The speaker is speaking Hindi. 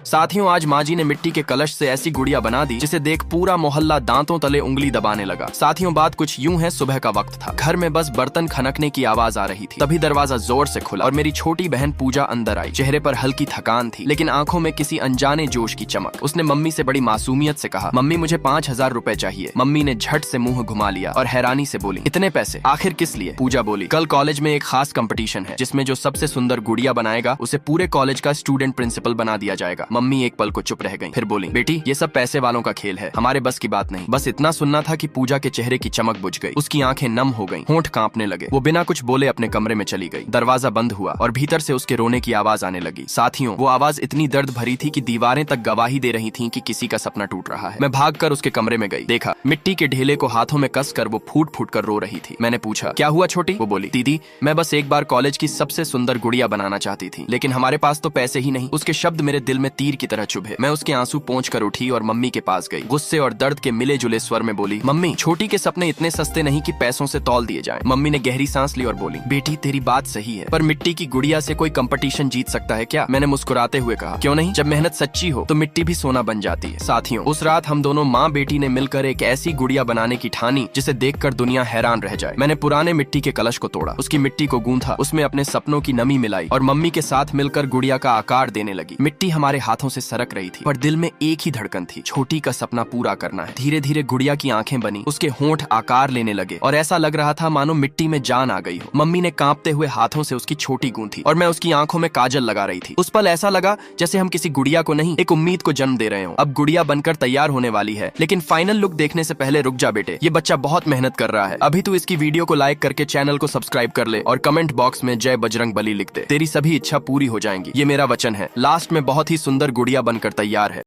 साथियों, आज माँ जी ने मिट्टी के कलश से ऐसी गुड़िया बना दी जिसे देख पूरा मोहल्ला दांतों तले उंगली दबाने लगा। साथियों, बात कुछ यूं है, सुबह का वक्त था। घर में बस बर्तन खनकने की आवाज आ रही थी। तभी दरवाजा जोर से खुला और मेरी छोटी बहन पूजा अंदर आई। चेहरे पर हल्की थकान थी, लेकिन आंखों में किसी अनजाने जोश की चमक। उसने मम्मी से बड़ी मासूमियत से कहा, मम्मी मुझे 5,000 रुपए चाहिए। मम्मी ने झट से मुंह घुमा लिया और हैरानी से बोली, इतने पैसे आखिर किस लिए? पूजा बोली, कल कॉलेज में एक खास कंपटीशन है जिसमें जो सबसे सुंदर गुड़िया बनाएगा उसे पूरे कॉलेज का स्टूडेंट प्रिंसिपल बना दिया जाएगा। मम्मी एक पल को चुप रह गईं, फिर बोली, बेटी ये सब पैसे वालों का खेल है, हमारे बस की बात नहीं। बस इतना सुनना था कि पूजा के चेहरे की चमक बुझ गई। उसकी आंखें नम हो गईं, होंठ कांपने लगे। वो बिना कुछ बोले अपने कमरे में चली गई। दरवाजा बंद हुआ और भीतर से उसके रोने की आवाज आने लगी। साथियों, वो आवाज इतनी दर्द भरी थी कि दीवारें तक गवाही दे रही थीं कि किसी का सपना टूट रहा है। मैं भागकर उसके कमरे में गई, देखा मिट्टी के ढेले को हाथों में कसकर वो फूट फूट कर रो रही थी। मैंने पूछा, क्या हुआ छोटी? वो बोली, दीदी मैं बस एक बार कॉलेज की सबसे सुंदर गुड़िया बनाना चाहती थी, लेकिन हमारे पास तो पैसे ही नहीं। उसके शब्द मेरे दिल में तीर की तरह चुभे। मैं उसके आंसू पोंछ कर उठी और मम्मी के पास गई। गुस्से और दर्द के मिले जुले स्वर में बोली, मम्मी छोटी के सपने इतने सस्ते नहीं कि पैसों से तौल दिए जाएं। मम्मी ने गहरी सांस ली और बोली, बेटी तेरी बात सही है, पर मिट्टी की गुड़िया से कोई कंपटीशन जीत सकता है क्या? मैंने मुस्कुराते हुए कहा, क्यों नहीं, जब मेहनत सच्ची हो तो मिट्टी भी सोना बन जाती है। साथियों, उस रात हम दोनों माँ बेटी ने मिलकर एक ऐसी गुड़िया बनाने की ठानी जिसे देखकर दुनिया हैरान रह जाए। मैंने पुराने मिट्टी के कलश को तोड़ा, उसकी मिट्टी को गूंथा, उसमें अपने सपनों की नमी मिलाई और मम्मी के साथ मिलकर गुड़िया का आकार देने लगी। मिट्टी हमारे हाथों से सरक रही थी, पर दिल में एक ही धड़कन थी, छोटी का सपना पूरा करना है। धीरे धीरे गुड़िया की आंखें बनी, उसके होंठ आकार लेने लगे और ऐसा लग रहा था मानो मिट्टी में जान आ गई हो। मम्मी ने कांपते हुए हाथों से उसकी छोटी गूंथी और मैं उसकी आंखों में काजल लगा रही थी। उस पल ऐसा लगा जैसे हम किसी गुड़िया को नहीं, एक उम्मीद को जन्म दे रहे हो। अब गुड़िया बनकर तैयार होने वाली है, लेकिन फाइनल लुक देखने से पहले रुक जा बेटे, ये बच्चा बहुत मेहनत कर रहा है। अभी तू इसकी वीडियो को लाइक करके चैनल को सब्सक्राइब कर ले और कमेंट बॉक्स में जय बजरंग बली लिख दे। तेरी सभी इच्छा पूरी हो जाएंगी, ये मेरा वचन है। लास्ट में बहुत ही सुंदर गुड़िया बनकर तैयार है।